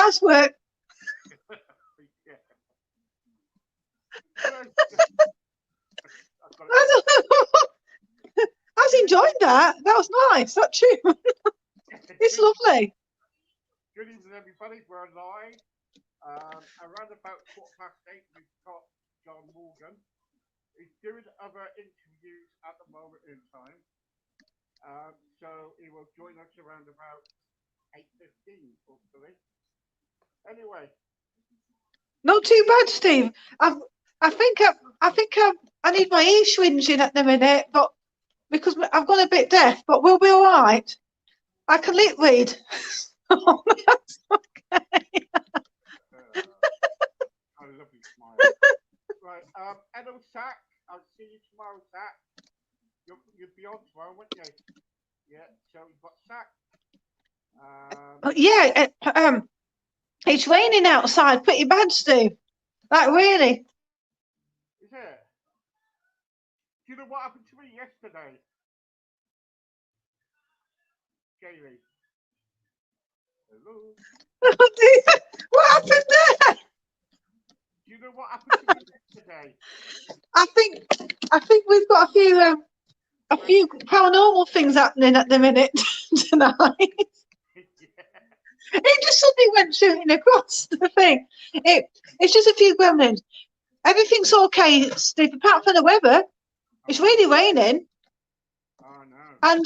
housework. Yeah. I was enjoying that. That was nice. That tune. It's lovely. Good evening, everybody. We're live. Around about 8:15, we've got John Morgan. He's doing other interviews at the moment in time. So he will join us around about 8:15, hopefully. Anyway. Not too bad, Steve. I think I need my ear swinging at the minute, but because I've gone a bit deaf, but we'll be all right. I can lip read. Oh, that's okay. A lovely smile. Right, Edo Sack, I'll see you tomorrow, Sack. You'll be on tomorrow, won't you? Yeah, so you've got Sack. Yeah, it's raining outside pretty bad, Steve. Like, really. Is it? Do you know what happened to me yesterday? Kaylee. Hello? What happened there? Do you know what happened to me yesterday? I think we've got a few paranormal things happening at the minute tonight. It just suddenly went shooting across the thing. It's just a few gremlins. Everything's okay, Steve, apart from the weather. It's really raining. Oh no. And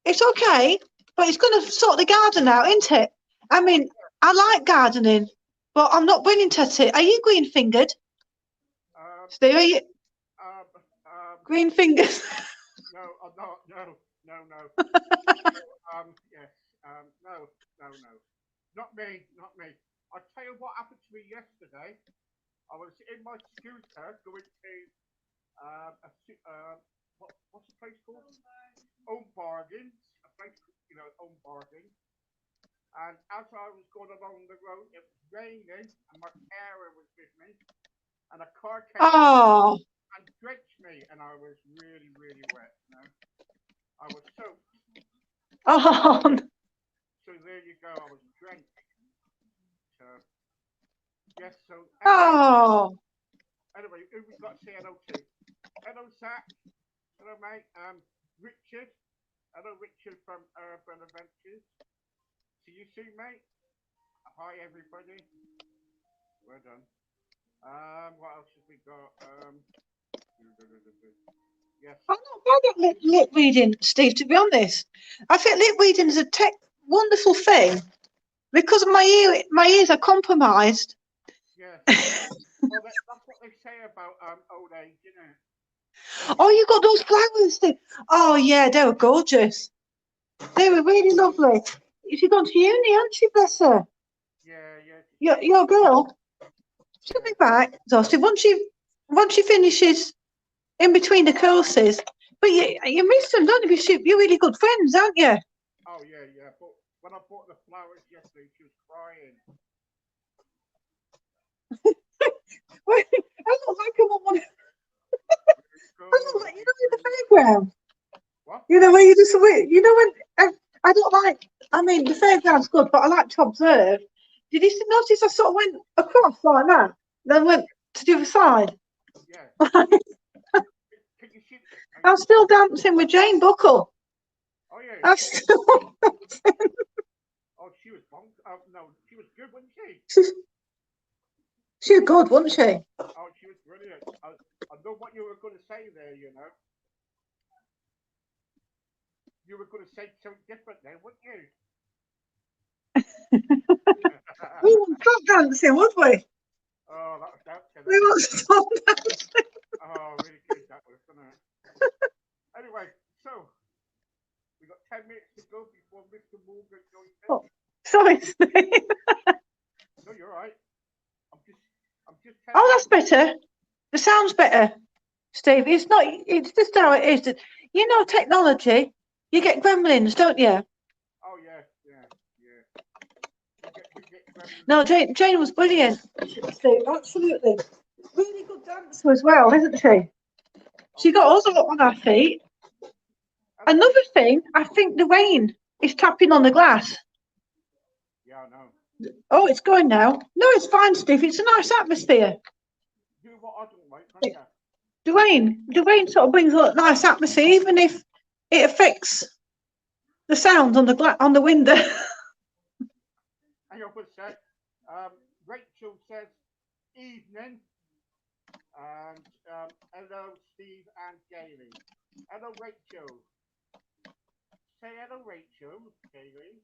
it's okay, but it's going to sort the garden out, isn't it? I mean, I like gardening, but I'm not brilliant at it. Are you green fingered? Steve, are you green fingers? No, I'm not. No. Yes. No. Not me. I'll tell you what happened to me yesterday. I was in my scooter going to what's the place called? Home Bargains. A place, Home Bargains. And as I was going along the road, it was raining, and my carer was with me, and a car came and drenched me, and I was really, really wet. I was soaked. Oh. So there you go. I was drenched. So yes. So anyway, who we got to say hello to? Hello, Zach. Hello, mate. Richard. Hello, Richard from Urban Adventures. See you soon, mate. Hi, everybody. Well done. What else have we got? Yes. I'm not bad at lip reading, Steve, to be honest. I think lip reading is a wonderful thing because my ears are compromised. Yes. Well, that's what they say about old age, isn't it? Oh, you got those flowers, Steve. Oh, yeah, they were gorgeous. They were really lovely. She's gone to uni, hasn't she, bless her? Yeah. Your girl. She'll be back exhausted once she finishes in between the courses. But you miss them, don't you? You're really good friends, aren't you? Oh, yeah. But when I bought the flowers yesterday, she was crying. I look like a woman. I look like, in the fairground. What? Where you just when I don't like. I mean, the fairground's good, but I like to observe. Did you notice I sort of went across like that, then went to the other side? Yeah. I'm still dancing with Jane Buckle. Oh yeah. I'm still dancing. Oh, she was no, she was good, wasn't she? She was good, wasn't she? Oh, she was brilliant. I know what you were going to say there. You were going to say something different then, wouldn't you? We wouldn't stop dancing, would we? Oh, that was dancing. We won't stop dancing. Oh, really good that was, wasn't it? Anyway, so we got 10 minutes to go before Mr. Morgan joins in. Oh, sorry, Steve. No, you're right. I'm just Oh, that's better. The sound's better, Steve. It's just how it is. Technology, you get gremlins, don't you? Oh, yeah. We get gremlins. No, Jane was brilliant, Steve. Absolutely. Really good dancer as well, isn't she? She got us up on our feet. Another thing, I think the rain is tapping on the glass. Yeah, Yeah, I know. Oh, it's going now. No, it's fine, Steve. It's a nice atmosphere. Do what I don't like, can't you? Dwayne sort of brings a nice atmosphere, even if it affects the sound on the window. Hang on for a sec. Rachel says evening. And hello, Steve and Gailey. Hello, Rachel. Say hello, Rachel. Gailey.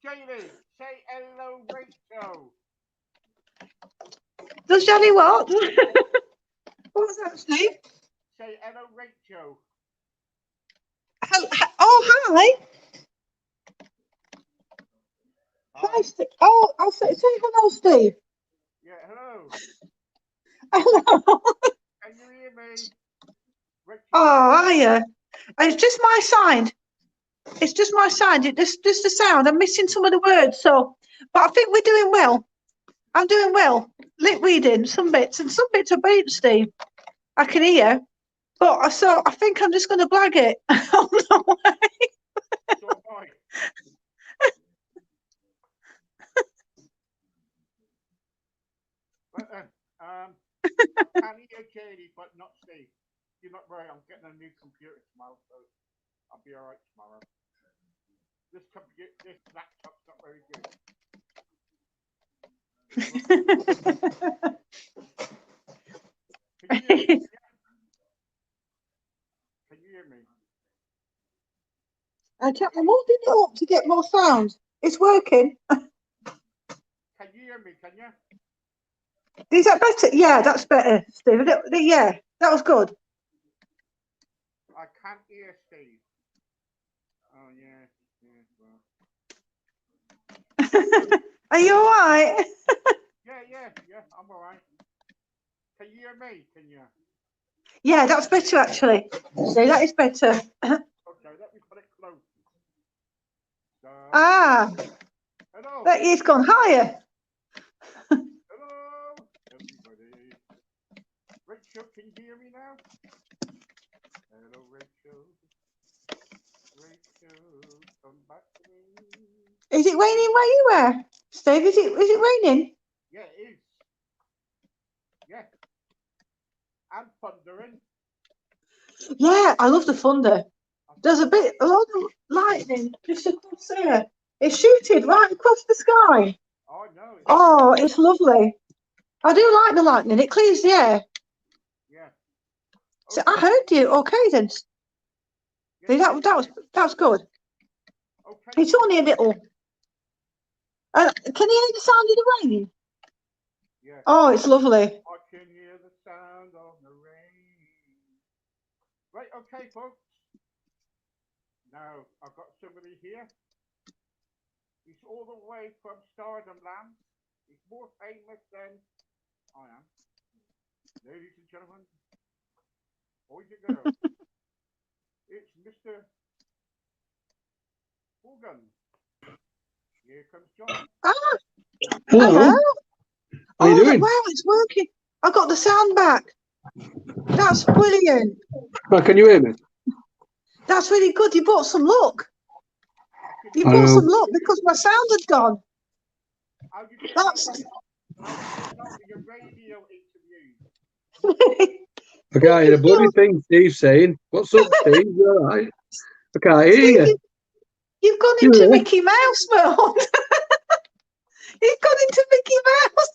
Gailey, say hello, Rachel. Does Jenny what? What was that, Steve? Say hello, Rachel. Oh, hi. Hi, Steve. Oh, I'll say hello, Steve. Yeah, hello. Hello. Can you hear me? Rachel, Oh, hiya. It's just my side. It's just my side. Just the sound. I'm missing some of the words. So, but I think we're doing well. I'm doing well. Lip reading some bits and some bits are brilliant, Steve. I can hear. But I think I'm just going to blag it on the way. so am I. I hear Katie, but not Steve. You're not worried. I'm getting a new computer tomorrow, so I'll be all right tomorrow. This laptop's not very good. Can you hear me? Can you hear me? I'm holding it up to get more sound. It's working. Can you hear me? Can you? Is that better? Yeah, that's better, Steve. Yeah, that was good. I can't hear Steve. Oh, yeah. Well. Are you all right? Yeah, I'm all right. Can you hear me? Can you? Yeah, that's better, actually. So that is better. Okay, let me put it close. Hello. It's gone higher. Hello, everybody. Rachel, can you hear me now? Hello, Rachel. Rachel, come back to me. Is it raining where you were, Steve? Is it raining? Yeah, it is. Yeah. And thundering. Yeah, I love the thunder. There's a lot of lightning just across there. It's shooting right across the sky. Oh, no. Oh, it's lovely. I do like the lightning. It clears the air. Yeah. So I heard you. Okay, then. Yeah, that was good. Okay. It's only a little. Can you hear the sound of the rain? Yeah. Oh, it's lovely. I can hear the sound of the rain. Right, okay, folks. Now, I've got somebody here. He's all the way from Stardom Land. He's more famous than I am. Ladies and gentlemen, boys and girls, it's Mr. Morgan. Here comes John. Hello. How you doing? Wow, it's working. I got the sound back. That's brilliant. Well, can you hear me? That's really good. You brought some luck. You brought some luck because my sound had gone. That's. Your radio I can't hear a bloody thing Steve's saying. What's up, Steve? You all right? I can't hear you. You've gone into Mickey Mouse mode. You've gone into Mickey Mouse.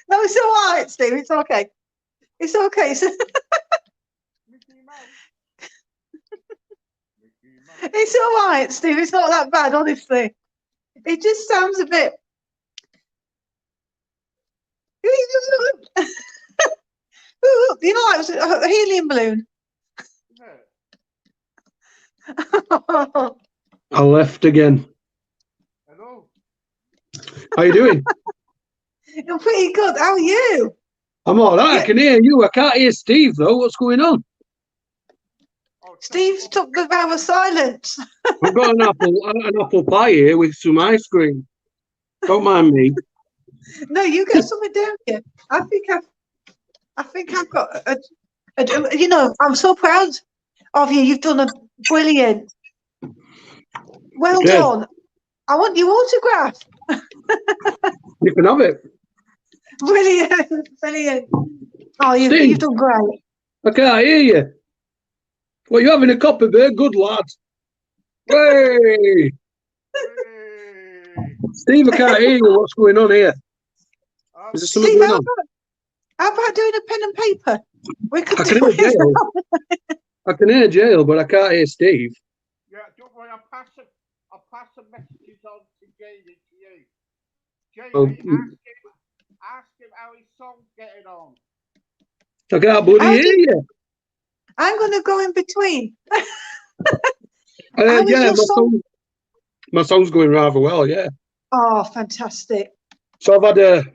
No, it's all right, Steve. It's okay. It's okay. It's all right, Steve. It's not that bad, honestly. It just sounds a bit. You know, like a helium balloon. I left again. Hello. How you doing? You're pretty good. How are you? I'm all right. I can hear you. I can't hear Steve though. What's going on? Steve's took the vow of silence. I've got an apple pie here with some ice cream. Don't mind me. No, you get something down here. I think I've got you know, I'm so proud of you. You've done a brilliant. Well Okay. done. I want your autograph. You can have it. Brilliant. Brilliant. Oh, you've Steve. done great. I can't hear you. Well, you're having a copper beer? Good lad. Hey! Hey. Steve, I can't hear you. What's going on here? Is there something Steve, going on? how about doing a pen and paper? We could I do can hear it. Jail. I can hear Jail, but I can't hear Steve. Yeah, don't worry, I'll pass the messages on to Jamie to you. Jamie, Oh. ask him how his song's getting on. I can't bloody hear you. I'm going to go in between. How is Yeah, your song? my song's going rather well, yeah. Oh, fantastic. So I've had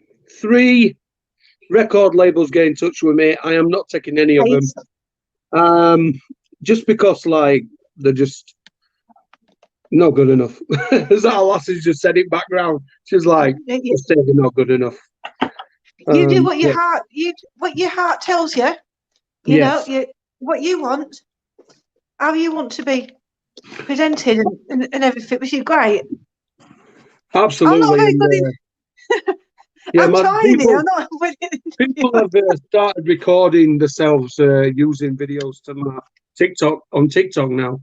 3 record labels get in touch with me. I am not taking any of them. Just because, like, they're just not good enough. As that lassie just said it background. She's like, just say they're not good enough. You do what your heart tells you. You Yes. know, what you want, how you want to be presented and everything, which is great. Absolutely. I'm not very good in. Yeah, I'm trying people, it. I'm not very good in. people have started recording themselves using videos to my TikTok now.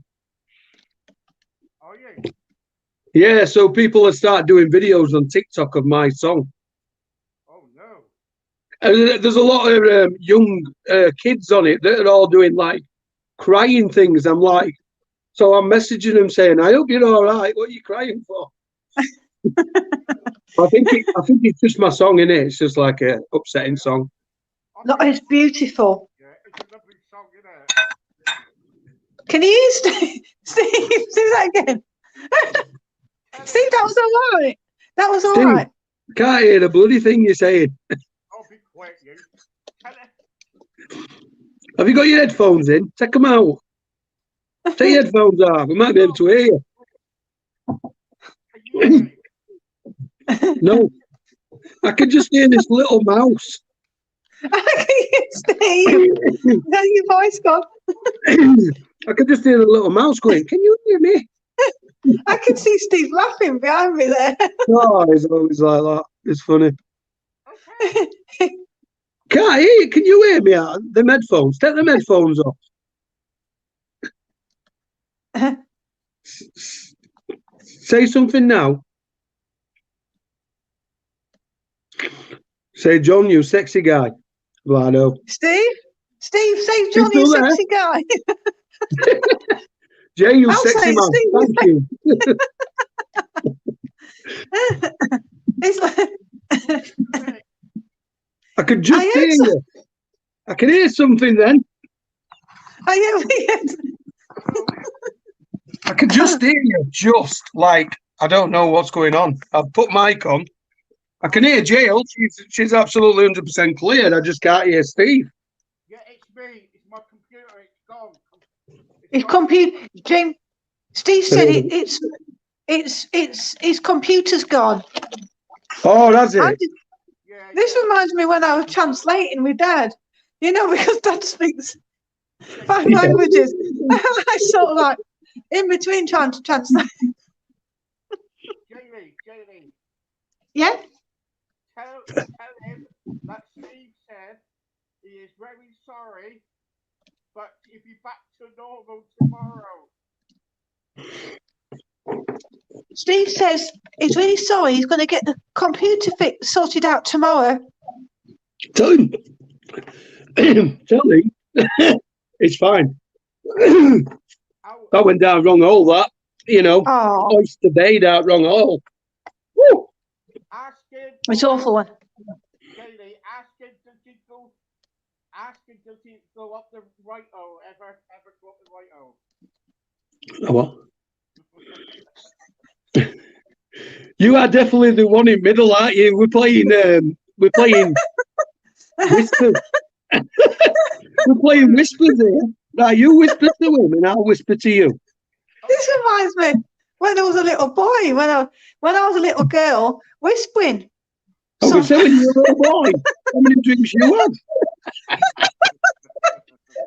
Oh, yeah. Yeah, so people have started doing videos on TikTok of my song. Oh, no. And there's a lot of young kids on it that are all doing like crying things. I'm like, so I'm messaging them saying, "I hope you're all right. What are you crying for?" I think it's just my song, innit? It's just like a upsetting song. No, it's beautiful. Yeah, it's a lovely song, isn't it? Can you hear Steve? Steve, do that again. Steve, that was all right. That was all Steve, right. Can't hear the bloody thing you're saying. I'll be quiet, you. Tell her. Have you got your headphones in? Take them out. Take your headphones off. We might be able to hear you. Can you hear me? No. I can just hear this little mouse. I can hear Steve. Now your voice gone. I can just hear the little mouse going, "Can you hear me?" I can see Steve laughing behind me there. Oh, he's always like that. It's funny. Okay. Can't hear you. Can you hear me out? The headphones. Take the headphones off. Say something now. Say, "John, you sexy guy." Well, I know. Steve, say Johnny, still there? sexy guy. Jay, you I'll sexy say it, man. Steve. Thank you. It's like, I could just I hear heard you. I can hear something then. I I could just hear you. Just like, I don't know what's going on. I've put mic on. I can hear Jail. She's absolutely 100% clear. I just can't hear Steve. Yeah, it's me. It's my computer. It's gone. His gone. computer, James. Steve said it's his computer's gone. Oh, that's it. Yeah, This reminds me when I was translating with Dad. You know, because Dad speaks 5 Yeah. languages. I sort of like in between trying to translate. Jamie, Yeah. tell him that Steve said he is very sorry, but he'll be back to normal tomorrow. Steve says he's really sorry. He's going to get the computer sorted out tomorrow. Tell him. Tell him. It's fine. That went down wrong hole, that. You know. Oh, Oyster Bay down wrong hole. Woo! Ask him. it's awful. Jamie, ask him does he go up the right hole, ever go up the right hole? Oh, what? You are definitely the one in middle, aren't you? We're playing whispers. We're playing whispers here. Now you whisper to him and I'll whisper to you. This reminds me when I was a little boy, when I was a little girl, whispering. I was telling you, little boy, how many drinks you had?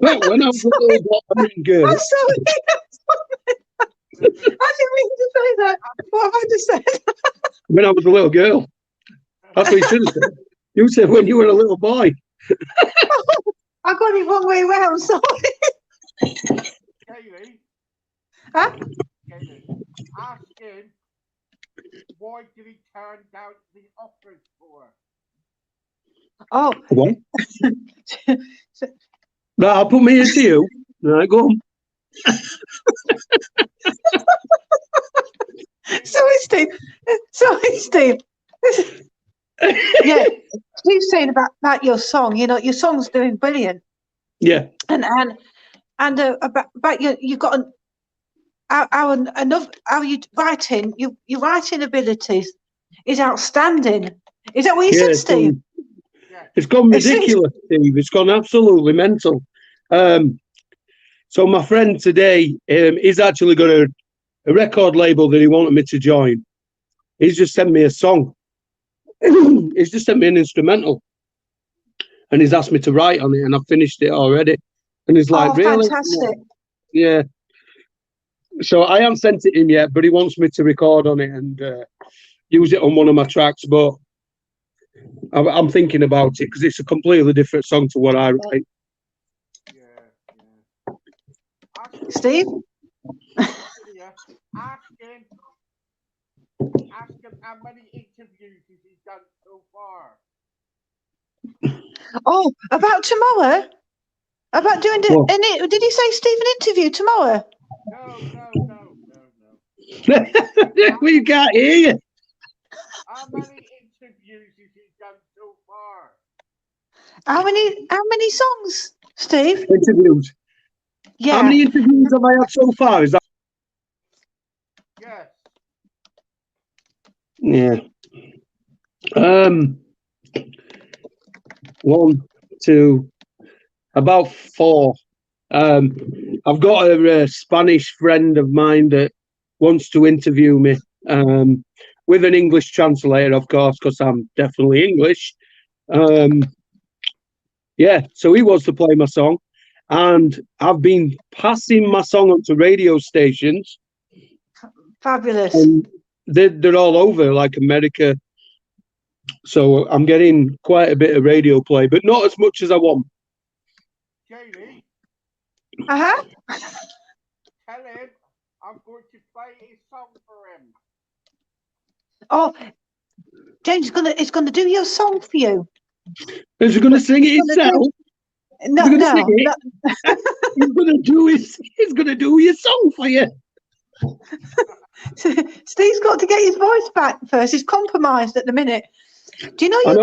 Well, when I was a little boy, I mean girl. I'm sorry. I didn't mean to say that. What have I just said? When I was a little girl. That's what you should have said. You said when you were a little boy. I got it wrong way round, sorry. Kaylee, Huh? Kaylee, ask him why did he turn down the offers for? Oh, What? Right, I'll put me into you. Right, go on. sorry, Steve. Sorry, Steve. Yeah, Steve's saying about your song. You know, your song's doing brilliant, Yeah. and about you've got how you writing. Your writing abilities is outstanding. Is that what you said, Steve? It's gone ridiculous, Steve. It's gone absolutely mental. So my friend today, he's actually got a record label that he wanted me to join. He's just sent me a song. He's just sent me an instrumental, and he's asked me to write on it, and I've finished it already. And he's like, "Really?" Fantastic! Yeah. So I haven't sent it him yet, but he wants me to record on it and use it on one of my tracks. But I'm thinking about it because it's a completely different song to what I write. Yeah. Steve? Ask him how many interviews has he done so far. Oh, about tomorrow? About doing it? Did he say Steve an interview tomorrow? No. We can't hear you. How many interviews has he done so far? How many songs, Steve? Interviews. Yeah. How many interviews have I had so far? Is that? Yes. Yeah. 1, 2, about 4. I've got a Spanish friend of mine that wants to interview me with an English translator, of course, because I'm definitely English. Yeah, so he wants to play my song, and I've been passing my song on to radio stations. Fabulous. And they're all over, like America. So I'm getting quite a bit of radio play, but not as much as I want. Jamie? Uh-huh. Tell him I'm going to play his song for him. Oh, James is gonna do your song for you. Is he going to sing it himself? No. He's going to do your song for you. Steve's got to get his voice back first. He's compromised at the minute. Do you know I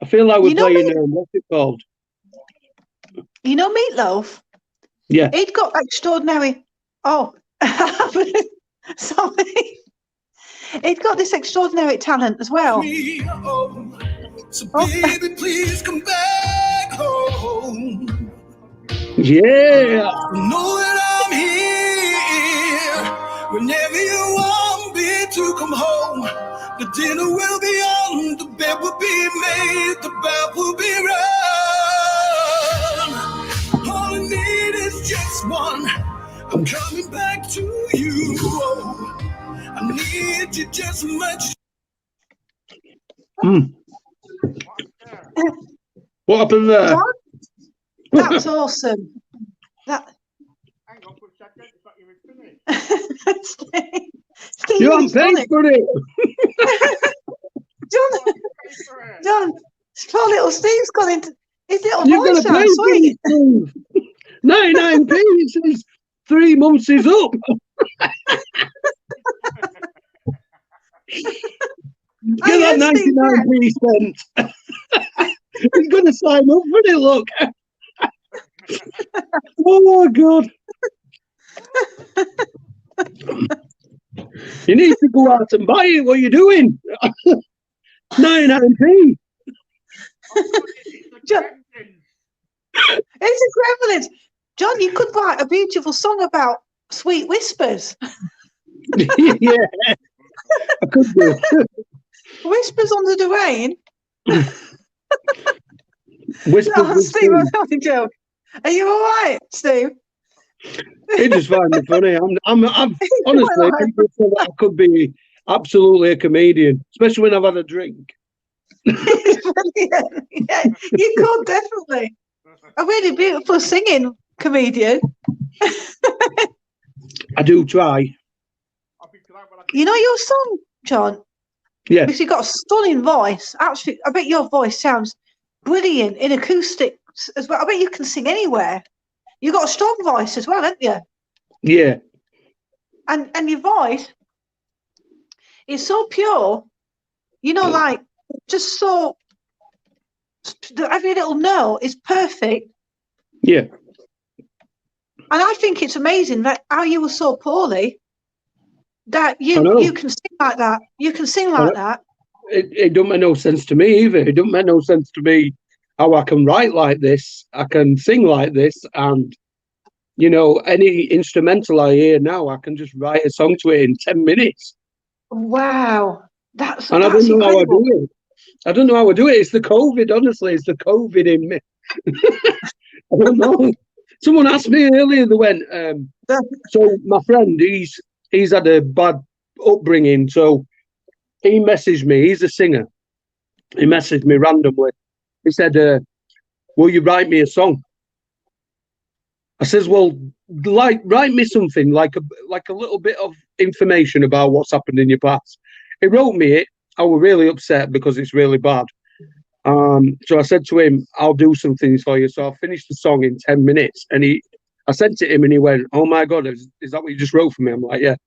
feel like we're playing what's it called? You know Meatloaf? Yeah. He'd got extraordinary. Oh, sorry. He'd got this extraordinary talent as well. So baby, please come back home. Yeah. Know that I'm here whenever you want me to come home. The dinner will be on, the bed will be made, the bath will be run. All I need is just one. I'm coming back to you. I need you just as much. What happened there? That's awesome. Hang on for a second, it's not even finished. Steve, you haven't paid for it. John, poor little Steve's gone into his little You're voice going to pay sweet. 99p. It says 3 months is up. Get that 99p spent. He's going to sign up for it, look. Oh, my God. You need to go out and buy it. What are you doing? 99p. It's equivalent. John, you could write a beautiful song about sweet whispers. Yeah, I could do. Whispers under the rain. Whispers. No, Steve, I'm having a joke. Are you all right, Steve? He just find me funny. I'm honestly, people say that I could be absolutely a comedian, especially when I've had a drink. Brilliant. Yeah, you could definitely. A really beautiful singing comedian. I do try. You know your song, John? Yeah. Because you've got a stunning voice. Actually, I bet your voice sounds brilliant in acoustics as well. I bet you can sing anywhere. You've got a strong voice as well, haven't you? Yeah. And your voice is so pure, you know, like just so every little note is perfect. Yeah. And I think it's amazing that how you were so poorly that you can sing like that. You can sing like that. It don't make no sense to me either. It don't make no sense to me how I can write like this, I can sing like this, and you know, any instrumental I hear now, I can just write a song to it in 10 minutes. Wow. That's I don't know incredible. how I do it. I don't know how I do it. It's the COVID, honestly. It's the COVID in me. I don't know. Someone asked me earlier, they went, so my friend, he's had a bad upbringing, so he messaged me. He's a singer. He messaged me randomly. He said, will you write me a song? I says, well, write me something like a little bit of information about what's happened in your past. He wrote me it. I was really upset because it's really bad. So I said to him, I'll do some things for you. So I finished the song in 10 minutes, and I sent it to him, and he went, oh my God, is that what you just wrote for me? I'm like, yeah.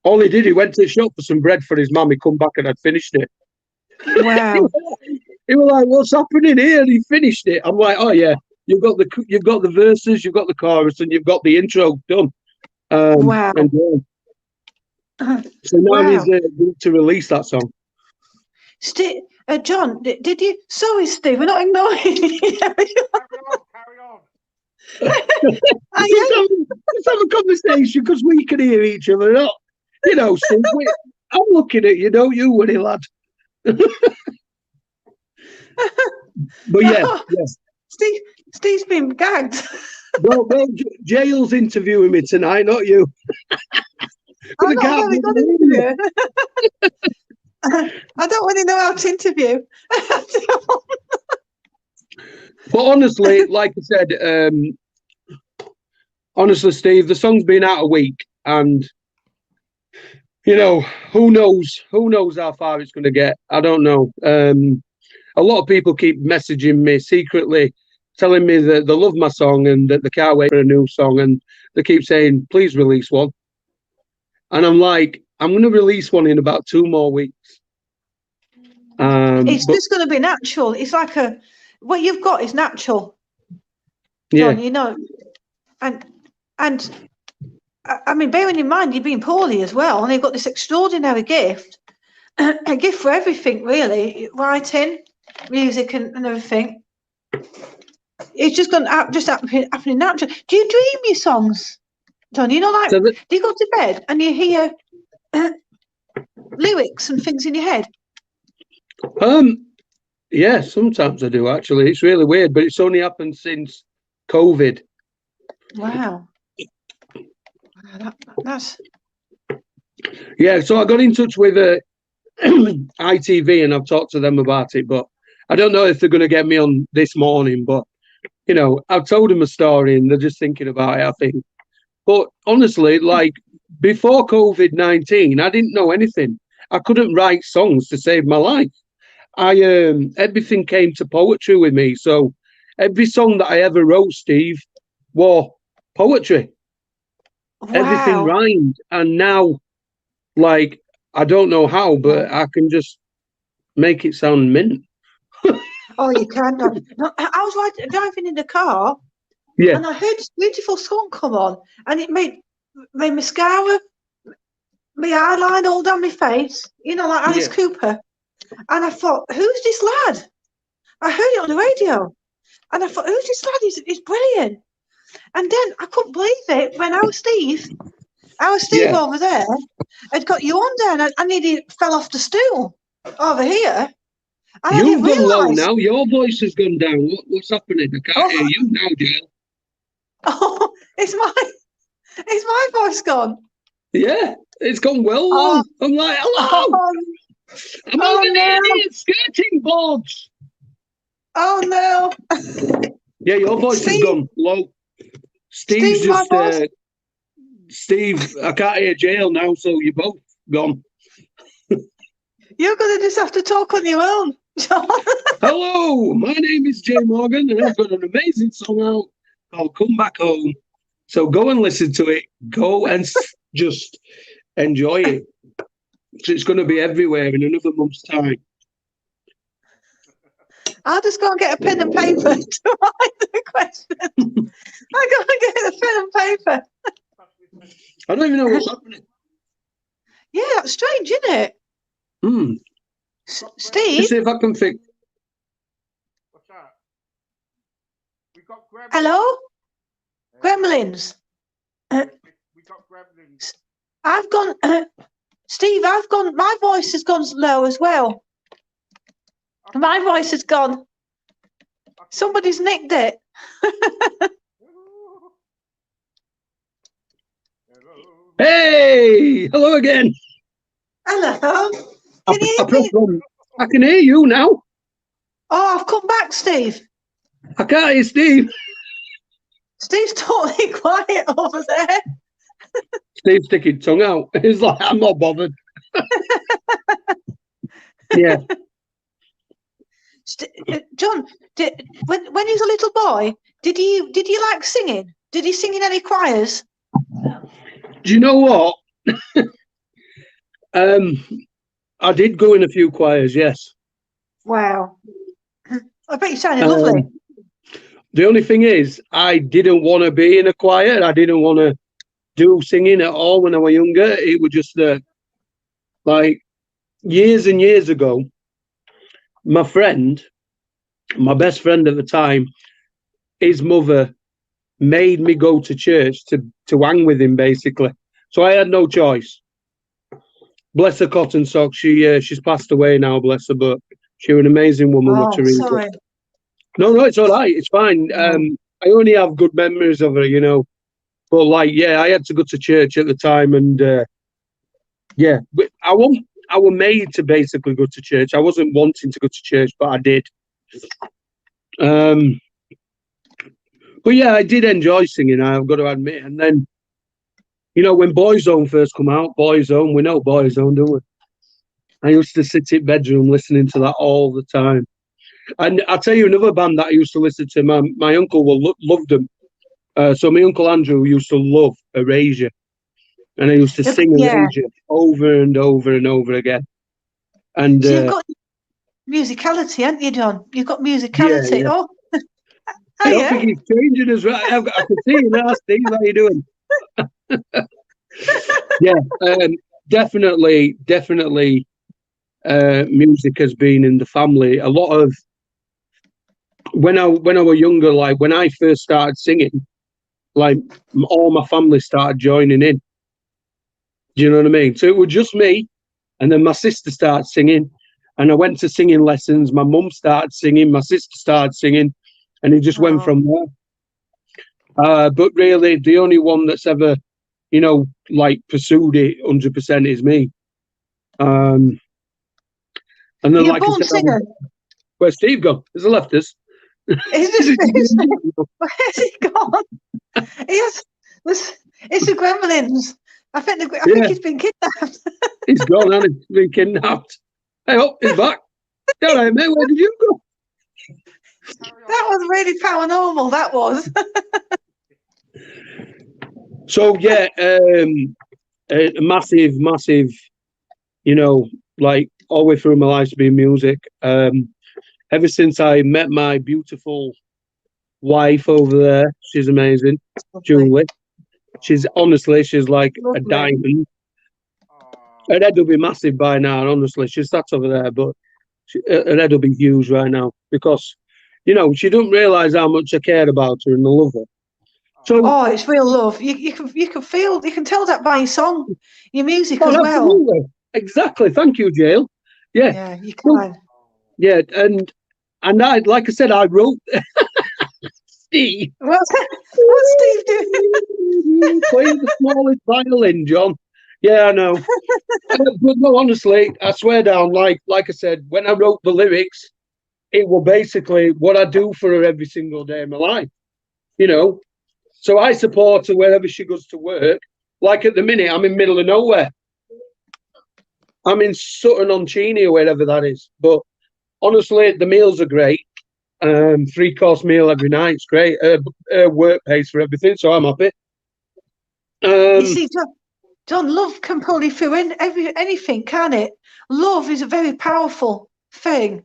All he did, he went to the shop for some bread for his mum. He come back and I'd finished it. Wow. He was like, what's happening here? And he finished it. I'm like, oh yeah, you've got the verses, you've got the chorus, and you've got the intro done. Wow. And, so now he's to release that song. John, did you? Sorry, Steve, we're not ignoring you. Carry on. Let's have a conversation because we can hear each other. Not, you know, Steve, I'm looking at you, don't you, Winnie lad? But yeah. Steve's been gagged. Well, Jail's interviewing me tonight, not you. I'm not very good interview. I don't really know how to interview. But honestly, like I said, honestly, Steve, the song's been out a week, and you know, who knows how far it's going to get. I don't know. A lot of people keep messaging me secretly, telling me that they love my song and that they can't wait for a new song, and they keep saying, please release one. And I'm like, I'm going to release one in about 2 more weeks. It's just going to be natural. It's like what you've got is natural, John, you know. And I mean, bearing in mind you've been poorly as well, and you've got this extraordinary gift, a gift for everything, really, writing, music, and everything. It's just going to happen naturally. Do you dream your songs, John? You know, like, do you go to bed and you hear lyrics and things in your head? Yeah, sometimes I do, actually. It's really weird, but it's only happened since COVID. Wow. That's... Yeah, so I got in touch with ITV and I've talked to them about it, but I don't know if they're going to get me on this morning, but, you know, I've told them a story and they're just thinking about it, I think. But honestly, like, before COVID-19, I didn't know anything. I couldn't write songs to save my life. Everything came to poetry with me. So every song that I ever wrote, Steve, was poetry. Wow. Everything rhymed. And now, like, I don't know how, but I can just make it sound mint. Oh, you can. No, I was driving in the car, and I heard this beautiful song come on, and it made my mascara, my eyeliner all down my face, you know, like Alice Cooper. And I thought, who's this lad? I heard it on the radio, and I thought, who's this lad? He's brilliant. And then I couldn't believe it when our Steve over there had got you on there, and I nearly fell off the stool over here. And you've gone low now. Your voice has gone down. What's happening? I can't hear you now, Jill. Oh, Is my voice gone? Yeah, it's gone well Oh. long. I'm like, hello, Oh, I'm oh, over the no. idiot skirting boards. oh no. Yeah, your voice has Steve? gone low. Steve's Steve, my just, voice? Steve, I can't hear Jail now, so you're both gone. You're going to just have to talk on your own, John. Hello, my name is Jay Morgan, and I've got an amazing song out called Come Back Home. So go and listen to it. Go and just enjoy it. It's going to be everywhere in another month's time. I'll just go and get a pen and paper to write the question. I'll go and get a pen and paper. I don't even know what's happening. Yeah, that's strange, isn't it? Steve? Let's see if I can fix. What's that? We got gremlins. Hello? Gremlins. We got gremlins. I've gone, Steve, my voice has gone low as well. My voice has gone. Somebody's nicked it. Hello. Hey, hello again. Hello. Can you hear me? I can hear you now. Oh, I've come back, Steve. I can't hear Steve. Steve's totally quiet over there. Steve's sticking tongue out. He's like, I'm not bothered. Yeah. John, when he was a little boy, did you like singing? Did he sing in any choirs? Do you know what? I did go in a few choirs, yes. Wow. I bet you sounded lovely. The only thing is, I didn't want to be in a choir. I didn't want to do singing at all when I was younger. It was just like years and years ago, my best friend at the time, his mother made me go to church to hang with him, basically. So I had no choice. Bless her cotton socks. She's passed away now, bless her, but she was an amazing woman. Oh, Teresa. sorry. No, it's all right. It's fine. I only have good memories of her, you know. But like, yeah, I had to go to church at the time, and yeah, I was made to basically go to church. I wasn't wanting to go to church, but I did. But yeah, I did enjoy singing, I've got to admit. And then, you know, when Boyzone first come out, Boyzone, we know Boyzone, don't we? I used to sit in bedroom listening to that all the time. And I'll tell you another band that I used to listen to. My uncle loved them. So my uncle Andrew used to love Erasure. And I used to sing Erasure over and over and over again. And so you've got musicality, haven't you, John? You've got musicality. Yeah. Oh, I don't think he's changing us right. I can see you now, Steve. How are you doing? Yeah, definitely. Music has been in the family. A lot of when I was younger, like when I first started singing, like all my family started joining in. Do you know what I mean? So it was just me, and then my sister started singing, and I went to singing lessons. My mum started singing, my sister started singing, and it just went from there. But really, the only one that's ever, you know, like pursued it 100% is me. And then, you're like born I said, singer. where's Steve gone? Has he left us? Where's he gone? It's the Gremlins. I think he's been kidnapped. He's gone, and he's been kidnapped. Hey, oh, he's back. All right, mate, where did you go? That was really paranormal, that was. So, yeah, a massive, you know, like all the way through my life to be in music. Ever since I met my beautiful wife over there, she's amazing, Julie. She's like a diamond. Her head will be massive by now, honestly. She's sat over there, but her head will be huge right now because, you know, she doesn't realise how much I care about her and I love her. So, it's real love. You can feel, you can tell that by your song, your music as absolutely. well. Exactly. Thank you, Jael. Yeah. Yeah, you can. Yeah, and I, like I said, I wrote Steve. What's Steve doing? Playing the smallest violin, John. Yeah, I know. But no, honestly, I swear down, like I said, when I wrote the lyrics, it was basically what I do for her every single day of my life. You know? So I support her wherever she goes to work. Like at the minute, I'm in middle of nowhere. I'm in Sutton-on-Cheney or wherever that is. But honestly, the meals are great. 3-course meal every night. It's great. Work pays for everything, so I'm happy. You see, John, love can pull you through anything, can it? Love is a very powerful thing.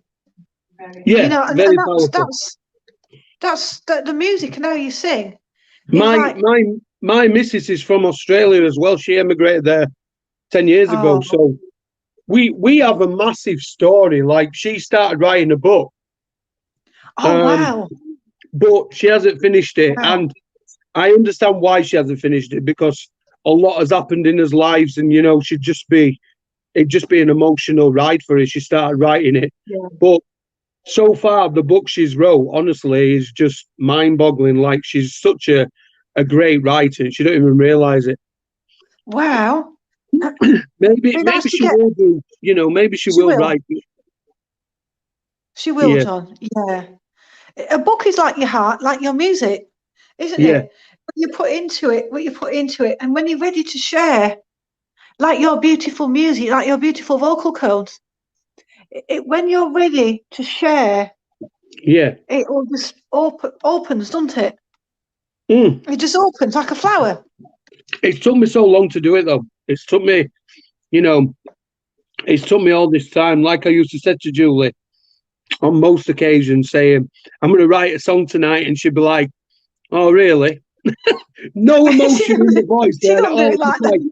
Yeah, you know, very and powerful. that's the music and how you sing. My missus is from Australia as well. She emigrated there 10 years ago. So we have a massive story. Like, she started writing a book. Oh, wow. But she hasn't finished it. Wow. And I understand why she hasn't finished it, because a lot has happened in her lives, and, you know, it'd just be an emotional ride for her. She started writing it. Yeah. But so far, the book she's wrote, honestly, is just mind-boggling. Like, she's such a great writer, and she don't even realise it. Wow. Maybe she will do, you know, maybe she will write it. She will, John. Yeah. A book is like your heart, like your music, isn't it? What you put into it, and when you're ready to share, like your beautiful music, like your beautiful vocal cords, when you're ready to share, it all just opens, doesn't it? It just opens like a flower. It took me so long to do it, though. It's took me, you know, it's took me all this time. Like I used to say to Julie on most occasions, saying, I'm going to write a song tonight, and she'd be like, oh, really? No emotion in the voice. She don't do it like that.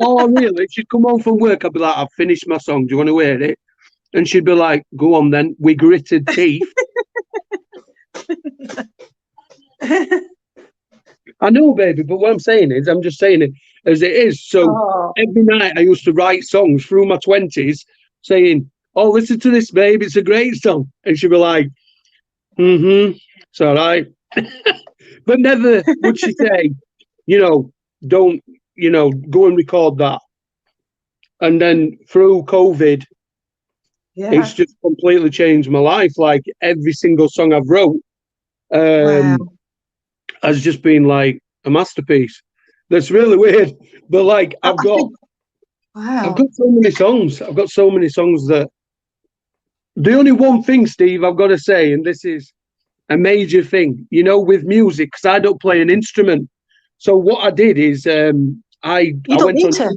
Oh, really? She'd come home from work. I'd be like, I've finished my song. Do you want to hear it? And she'd be like, go on then, with gritted teeth. I know, baby, but what I'm saying is, I'm just saying it as it is. So every night I used to write songs through my 20s saying, oh, listen to this, babe, it's a great song. And she'd be like, it's all right. But never would she say, you know, don't, you know, go and record that. And then through COVID, it's just completely changed my life. Like, every single song I've wrote has just been like a masterpiece. That's really weird. But like, I've got so many songs. I've got so many songs that the only one thing, Steve, I've got to say, and this is a major thing, you know, with music, because I don't play an instrument. So what I did is I went on YouTube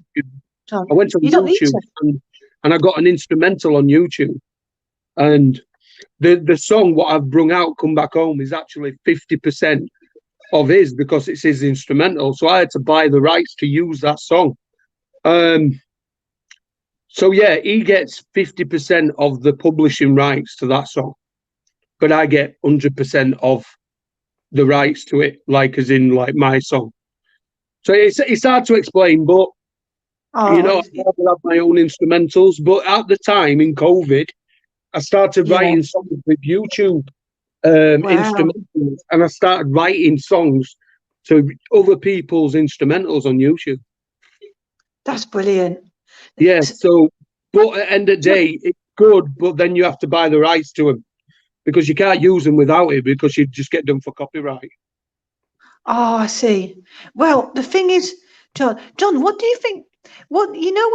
and I got an instrumental on YouTube. And the song what I've brung out, Come Back Home, is actually 50% of his, because it's his instrumental. So I had to buy the rights to use that song. So yeah, he gets 50% of the publishing rights to that song, but I get 100% of the rights to it, like as in like my song. So it's hard to explain, but you know, I have my own instrumentals. But at the time in COVID, I started writing songs with YouTube instrumentals, and I started writing songs to other people's instrumentals on YouTube. That's brilliant. Yeah. So, but at the end of the day, it's good, but then you have to buy the rights to them, because you can't use them without it, because you just get done for copyright. Oh, I see. Well, the thing is, John, what do you think? What, you know,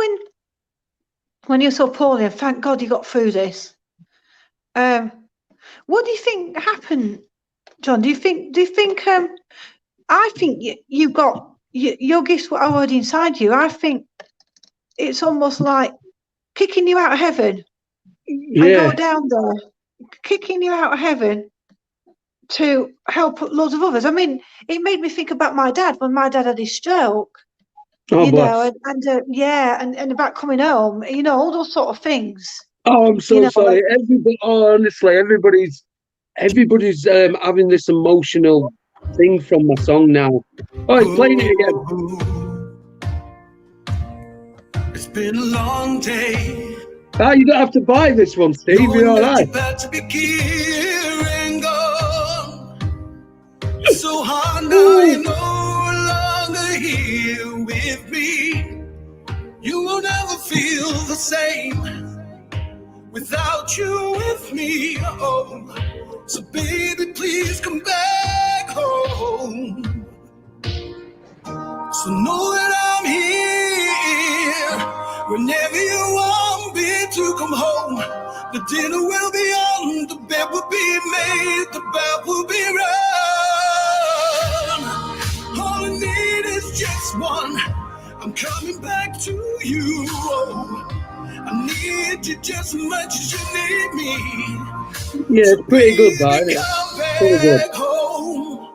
when you're so poorly, and thank God you got through this. What do you think happened, John? Do you think? I think you got your gifts were already inside you. I think it's almost like kicking you out of heaven and go down there, kicking you out of heaven to help loads of others. I mean, it made me think about my dad when my dad had his stroke. Oh, you know, and about coming home, you know, all those sort of things. Oh, I'm so sorry. Everybody, honestly, everybody's having this emotional thing from my song now. Oh, he's playing it again. It's been a long day. Ah, you don't have to buy this one, Steve. You're all right. So hard now, you're no longer same without you with me. Oh, so baby, please come back home. So know that I'm here whenever you want me to come home. The dinner will be on, the bed will be made, the bell will be rung. All I need is just one. I'm coming back to you. Oh, I need you just as much as you need me. Yeah, it's pretty good, that, isn't it? Come Pretty good. back home.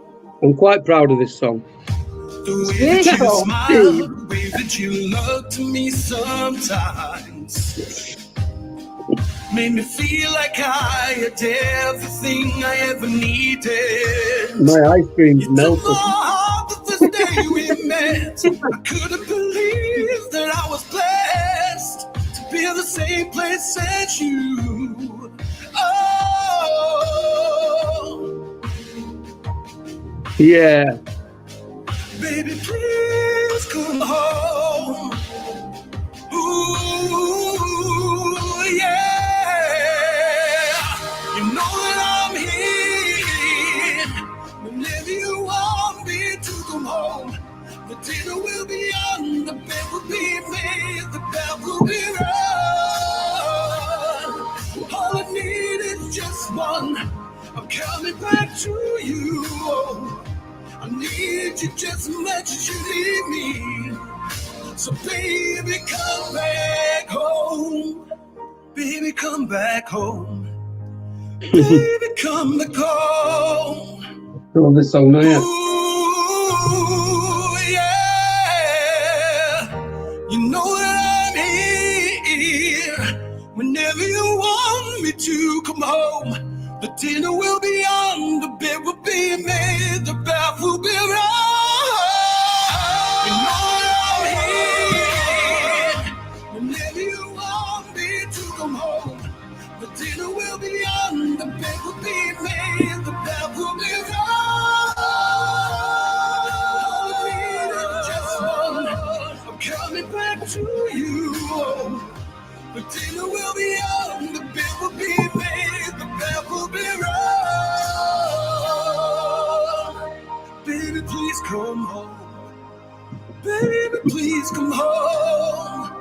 I'm quite proud of this song. The way that you Beautiful. smile, the way that you look to me sometimes made me feel like I had everything I ever needed. My ice cream's You took melted. my heart the first day we met. I couldn't believe that I was blessed to be in the same place as you. Oh, Yeah. baby, please come home. Ooh, yeah. You know that I'm here whenever you want me to come home. The dinner will be on, the bed will be made, the bell will be rung. All I need is just one. I'm coming back to you. Oh, I need you just as much as you need me. So baby, come back home. Baby, come back home. Baby, come back home. I love this song now, yeah. Ooh, yeah. You know that I'm here whenever you want me to come home. The dinner will be on, the bed will be made, the bath will be run. You know that I'm here whenever you want me to come home. The dinner will be on, the bed will be made, the bath will be run. All I need is just one. I'm coming back to you. The dinner will be on, the bed will be made, the bell will be rung. Baby, please come home. Baby, please come home.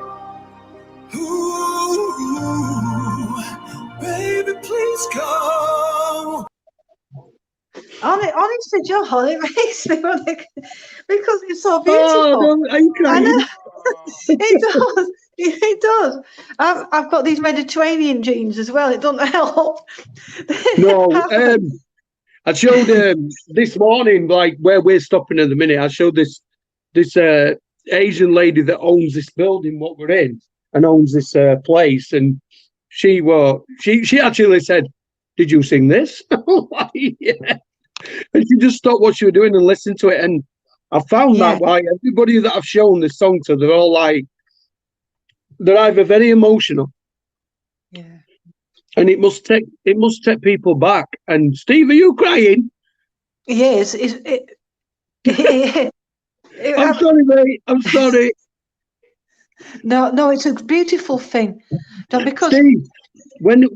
Ooh, baby, please come. Honestly, Joel, it makes me want to, because it's so Oh, beautiful. no, are you I crying? know. It does. It does. I've got these Mediterranean genes as well. It doesn't help. No, I showed this morning, like where we're stopping at the minute. I showed this Asian lady that owns this building, what we're in, and owns this place, and she actually said, "Did you sing this?" Like, yeah, and she just stopped what she was doing and listened to it, and I found Yeah. that why everybody that I've shown this song to, they're all like, they're either very emotional. Yeah. And it must take people back. And Steve, are you crying? Yes. I'm sorry, mate. I'm sorry. No, it's a beautiful thing. Because Steve, when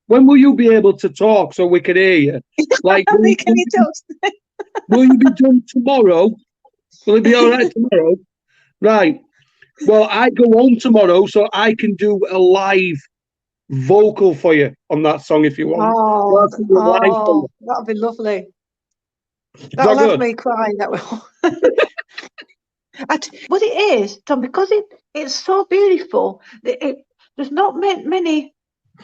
will you be able to talk so we can hear you? Like, can you tell? will you be done tomorrow? Will it be all right tomorrow? Right. Well, I go home tomorrow, so I can do a live vocal for you on that song if you want. Oh, that'll be lovely. That'll have me crying. That will. What it is, Tom, because it's so beautiful. There's not many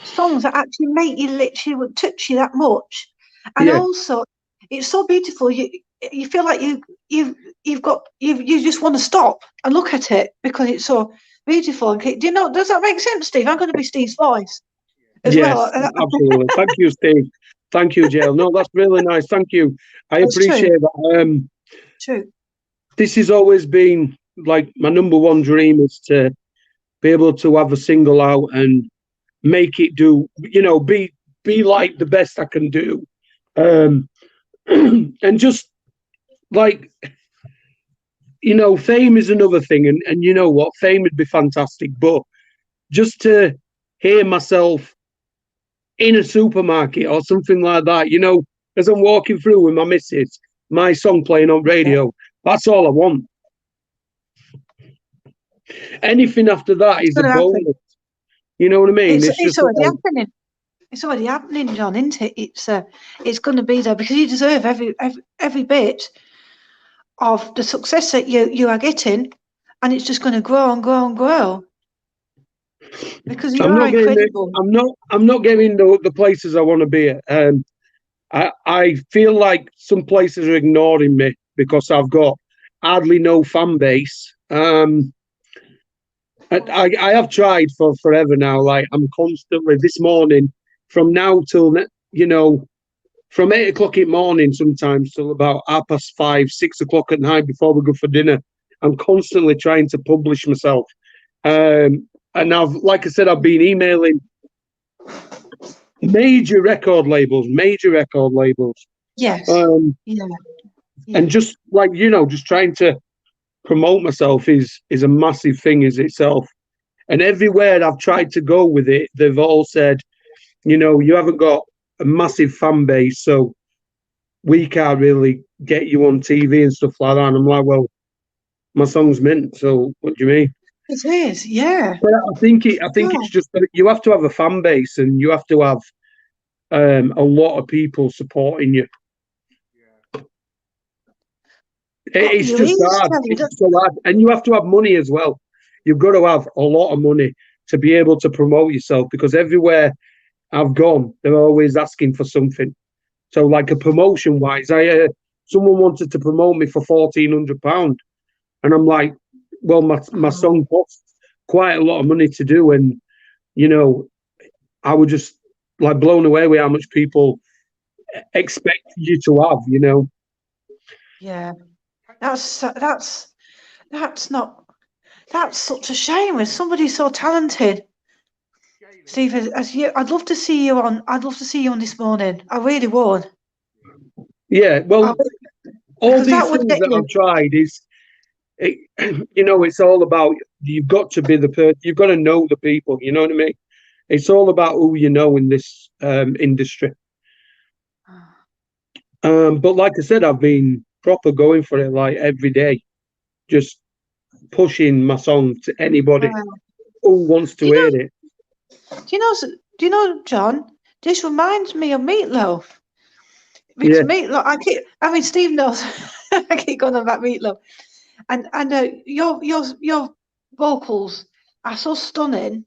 songs that actually make you literally touch you that much, and also it's so beautiful. You feel like you just want to stop and look at it because it's so beautiful. Do you know? Does that make sense, Steve? I'm going to be Steve's voice as well. Absolutely. Thank you, Steve. Thank you, Jill. No, that's really nice. Thank you. I appreciate that. True. This has always been like my number one dream is to be able to have a single out and make it do, be like the best I can do. And just like, you know, fame is another thing, and you know what, fame would be fantastic, but just to hear myself in a supermarket or something like that, you know, as I'm walking through with my missus, my song playing on radio, that's all I want. Anything after that is a bonus. You know what I mean? It's already happening. It's already happening, John, isn't it? It's going to be there because you deserve every bit of the success that you are getting, and it's just going to grow and grow and grow. Because you are incredible. I'm not getting the places I want to be at. I feel like some places are ignoring me because I've got hardly no fan base. I have tried for forever now. Like, I'm constantly, this morning, from now till, you know, from 8 o'clock in the morning sometimes till about 5:30, 6 o'clock at night before we go for dinner, I'm constantly trying to publish myself. And like I said, I've been emailing major record labels. Yes. Yeah. And just like, you know, just trying to promote myself is a massive thing as itself. And everywhere I've tried to go with it, they've all said, you know, you haven't got a massive fan base, so we can't really get you on TV and stuff like that. And I'm like, well, my song's mint, so what do you mean? It is, yeah. But I think it's just that you have to have a fan base and you have to have a lot of people supporting you. It's just hard. It's so hard. And you have to have money as well. You've got to have a lot of money to be able to promote yourself, because everywhere I've gone, they're always asking for something. So, like, a promotion wise, someone wanted to promote me for £1,400, and I'm like, well, my song costs quite a lot of money to do, and you know, I was just like blown away with how much people expect you to have, you know. Yeah, that's such a shame with somebody so talented. Steve, I'd love to see you on this morning. I really would. Yeah, well, all these things that I've tried is, you know, it's all about, you've got to be the person, you've got to know the people, you know what I mean? It's all about who you know in this industry. But like I said, I've been proper going for it, like, every day, just pushing my song to anybody who wants to hear it. Do you know, John? This reminds me of Meatloaf. Because Meatloaf, Steve knows. I keep going on about Meatloaf, and your vocals are so stunning,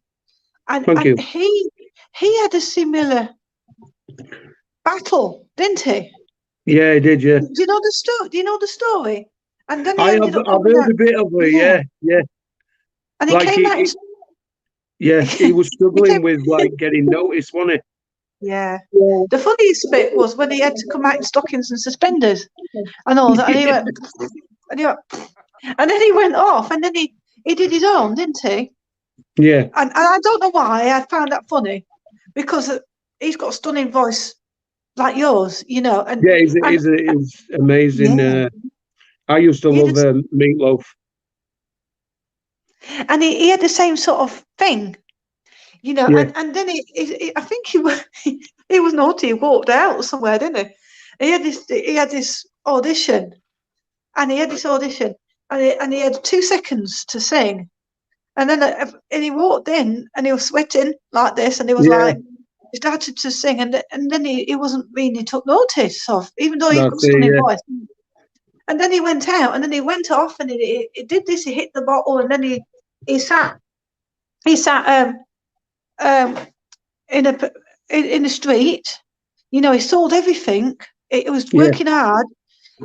and Thank you. He had a similar battle, didn't he? Yeah, he did. Yeah. Do you know the story? And then I've heard a bit of it. Yeah. And he came out. He was struggling with like getting noticed, wasn't he? Yeah. The funniest bit was when he had to come out in stockings and suspenders and all that, and he went, and then he went off, and then he did his own, didn't he? Yeah. And I don't know why I found that funny, because he's got a stunning voice like yours, you know. And yeah, he's amazing. Yeah. I used to love Meatloaf. And he had the same sort of thing, you know. Yeah. And then I think he was naughty. He walked out somewhere, didn't he? He had this audition, and he had 2 seconds to sing, and then he walked in, and he was sweating like this, and he was like, he started to sing, and then he wasn't being took notice of, even though he's got a stunning voice. And then he went out, and then he went off, and he did this. He hit the bottle, and then he sat in the street. You know, he sold everything. It was working hard,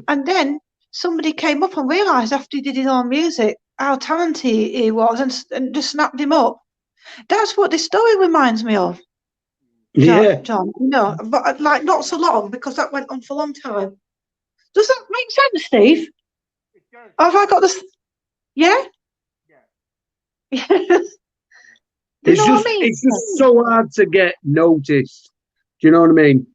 and then somebody came up and realised after he did his own music how talented he was, and just snapped him up. That's what this story reminds me of. John, you know, but like not so long, because that went on for a long time. Does that make sense, Steve? Have I got this? Yeah? Yeah. It's just so hard to get noticed. Do you know what I mean?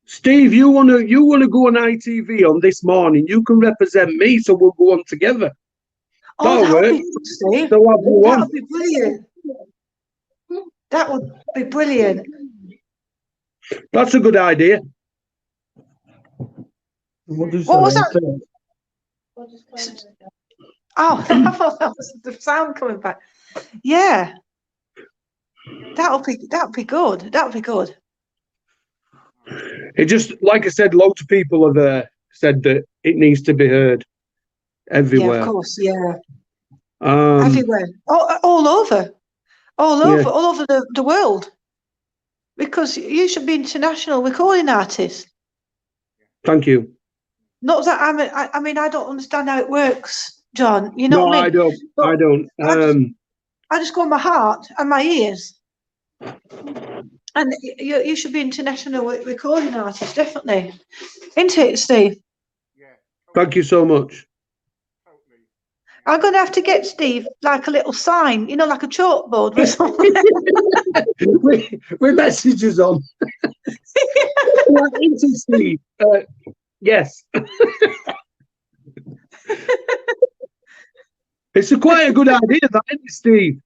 Steve, you wanna go on ITV on this morning? You can represent me, so we'll go on together. Oh, That'll that would work. be good, Steve. So have you That on. would be brilliant. That would be brilliant. That's a good idea. What was that? Oh, I thought that was the sound coming back. Yeah. That'll be good. That'll be good. It just, like I said, loads of people have said that it needs to be heard everywhere. Yeah, of course. Yeah. Um, Everywhere. All over. All Yeah. over the world. Because you should be international recording artist. Thank you. Not that I mean I don't understand how it works, John. You know No, what I mean? I don't. But I don't. I just go on my heart and my ears. And you should be international recording artist, definitely. Isn't it, Steve? Yeah. Thank you so much. Totally. I'm going to have to get Steve like a little sign, like a chalkboard with something. with messages on. Well, into Steve. Yes. It's quite a good idea, that, isn't it, Steve?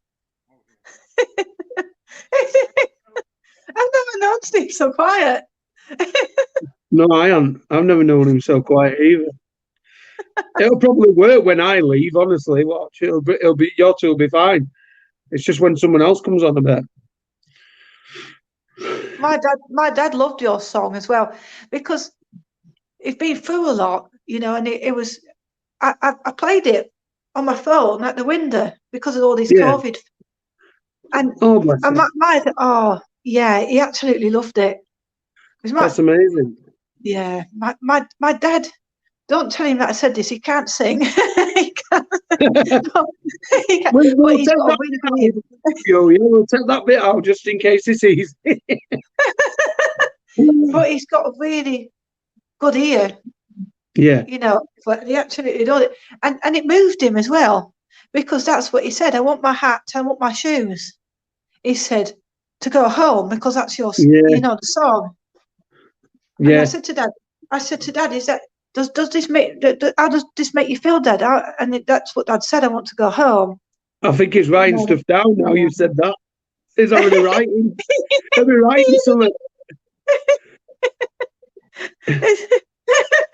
I've never known Steve so quiet. No, I haven't. I've never known him so quiet either. It'll probably work when I leave, honestly. Watch, it'll be your two will be fine. It's just when someone else comes on a bit. My dad loved your song as well because he's been through a lot, and it was I played it on my phone at the window because of all this COVID. And bless him. yeah, he absolutely loved it. That's amazing. Yeah, my dad. Don't tell him that I said this. He can't sing. He can't. We'll take that bit out just in case he sees. But he's got a really good ear. Yeah. But he absolutely does it, and it moved him as well because that's what he said. I want my hat. I want my shoes. He said to go home because that's your, the song. Yeah. And I said to Dad, is that does this make how does this make you feel, Dad? And that's what Dad said. I want to go home. I think he's writing stuff down now. You said that. He's already writing. He'll be writing something.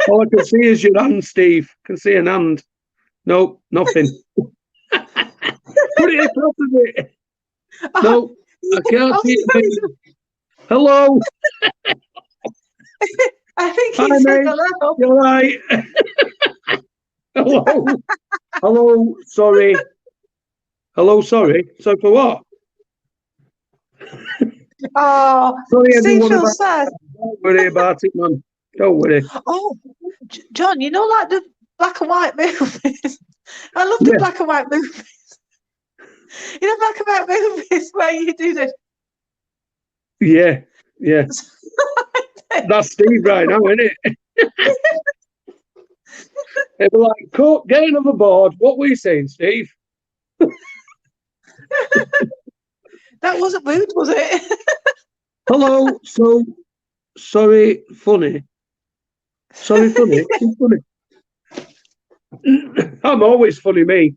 All I can see is your hand, Steve. I can see an hand. No, nothing. Put it in front of it. No, I can't see it. Hello. I think he Hi, said mate. hello. You're right. Hello. Hello. Sorry. Hello. Sorry. Sorry for what? Oh, Sorry, Steve everyone. feels sad. Don't worry about it, man. Don't worry. Oh, John, like the black and white movies. I love the black and white movies. Black and white movies where you do this. Yeah. That's Steve right now, isn't it? It'd be like, "Cook, get another board." What were you saying, Steve? That wasn't rude, was it? Hello. So sorry, funny. Sorry, funny. It's funny. I'm always funny, me.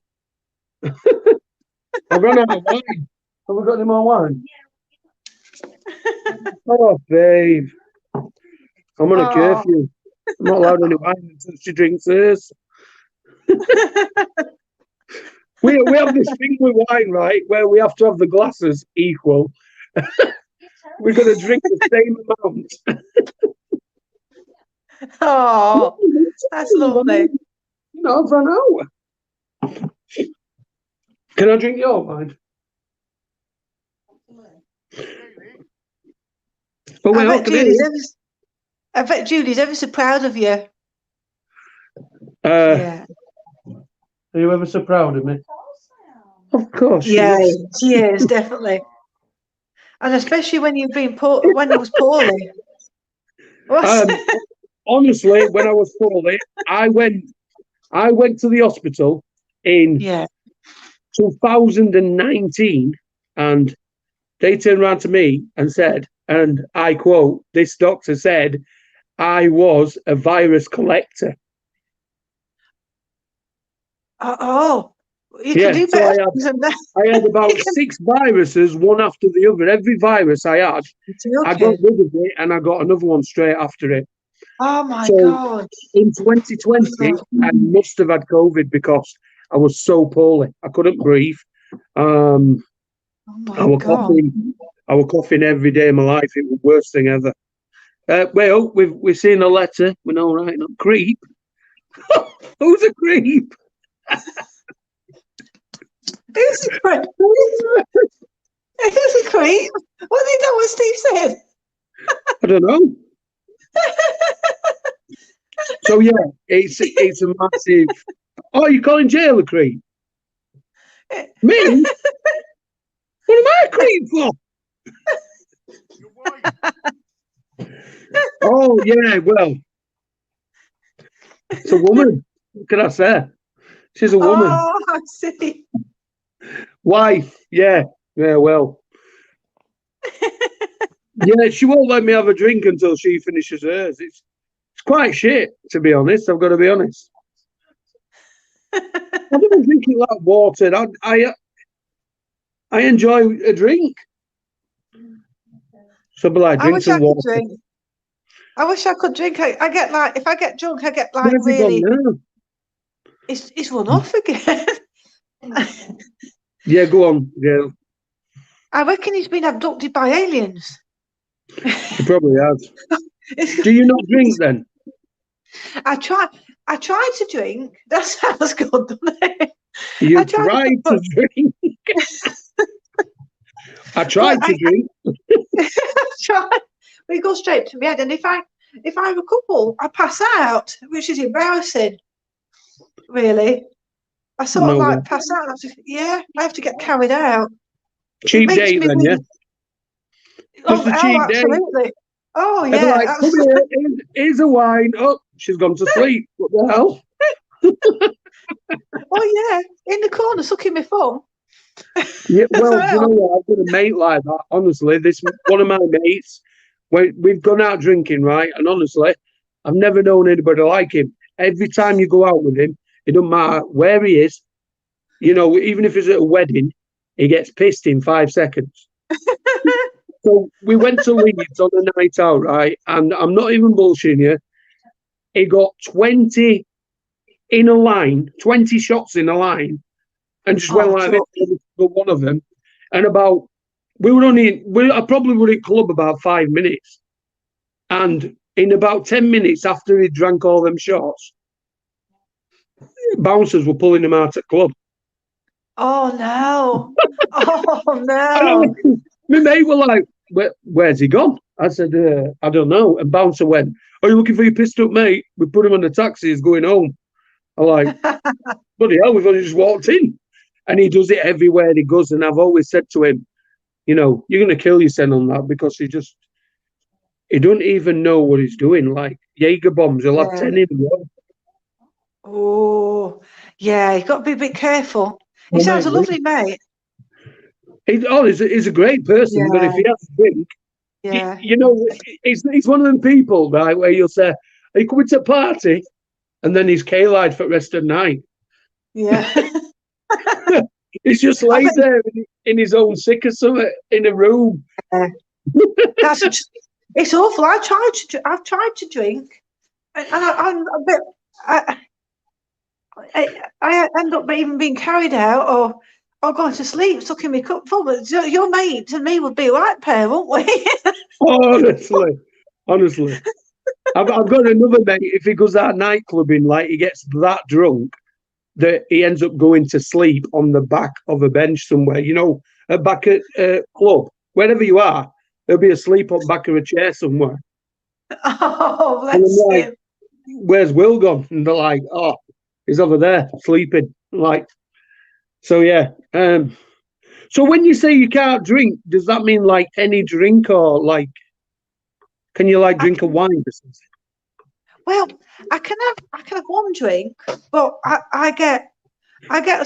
I've run out of wine. Have we got any more wine? Oh, babe. I'm on a curfew. I'm not allowed any wine until she drinks hers. We have this thing with wine, right, where we have to have the glasses equal. We're going to drink the same amount. Oh, that's lovely. I've run out. Can I drink your wine? Oh, I bet Julie's ever so proud of you. Yeah. Are you ever so proud of me? Of course. Yeah, she is, definitely. And especially when you've been when he was poorly. Honestly, when I was poorly, I went to the hospital in 2019, and they turned around to me and said, and I quote, "This doctor said I was a virus collector. Oh, you Yeah, can do so better things than that. I had about 6 viruses, one after the other. Every virus I had, I got Okay. rid of it and I got another one straight after it. Oh my So God. in 2020, I must have had COVID because I was so poorly. I couldn't breathe. Oh I my was God. coughing. I was coughing every day of my life. It was the worst thing ever. Well, we've seen a letter. We know, right? Not creep. Who's a creep? Who's a creep? Who's a creep? What did that what Steve said? I don't know. So yeah, it's a massive. Oh, you calling jail a creep? Me? What am I a creep for? Your wife. Oh yeah, well, it's a woman. What can I say? She's a woman. Oh, I see. Wife. Yeah. Yeah. Well. Yeah, she won't let me have a drink until she finishes hers. It's quite shit, to be honest. I've got to be honest. I don't drink it like water. I enjoy a drink. So, but like, I drink wish I some could water. drink. I wish I could drink. I get like, if I get drunk, I get like Where's it gone really. now? It's run off again. Yeah, go on, girl. I reckon he's been abducted by aliens. He probably has. Do you not drink then? I tried to drink. That sounds good, doesn't it? You I tried tried to- to drink. I tried to drink. We go straight to bed, and if I have a couple, I pass out, which is embarrassing. Really, I sort of No like way. pass out. I have to get carried out. Cheap makes date me then, weak. yeah? Just a cheap date. Absolutely. Oh They'd be yeah. like, come here, here's a wine. Oh, she's gone to sleep. What the hell? Oh yeah, in the corner sucking my thumb. Yeah, well, As you know well. what? I've got a mate like that. Honestly, this one of my mates. We've gone out drinking, right? And honestly, I've never known anybody like him. Every time you go out with him, it doesn't matter where he is. You know, even if it's at a wedding, he gets pissed in 5 seconds. So we went to Leeds on a night out, right? And I'm not even bullshitting you. He got 20 in a line, 20 shots in a line, and just went like this for one of them. And I probably were in club about 5 minutes. And in about 10 minutes after he drank all them shots, bouncers were pulling him out at club. Oh no. Oh And no. my mate were like, where's he gone? I said, I don't know. And bouncer went, are you looking for your pissed up mate? We put him on the taxi, he's going home. I'm like, bloody hell, we've only just walked in. And he does it everywhere he goes. And I've always said to him, you know, you're going to kill yourself on that because he don't even know what he's doing. Like Jaeger bombs, he'll have 10 in a row. Oh yeah, you've got to be a bit careful. He sounds a lovely mate. He's a great person, but if he has a drink, Yeah. you know, he's one of them people, right, where you'll say, are you coming to a party? And then he's K-lied for the rest of the night. Yeah. He's just laid there in his own sick or something in a room. It's awful. I've tried to drink, and I'm a bit. I end up even being carried out or going to sleep, sucking my cup full. But your mate and me would be a right pair, wouldn't we? Honestly. I've got another mate, if he goes out nightclubbing, like he gets that drunk that he ends up going to sleep on the back of a bench somewhere, you know, back at a club, wherever you are, he'll be asleep on the back of a chair somewhere. Oh, And I'm bless like, him. where's Will gone? And they're like, oh, he's over there sleeping. Like, so yeah. So when you say you can't drink, does that mean like any drink or like, can you like drink a wine or something? Well, I can have one drink, but I get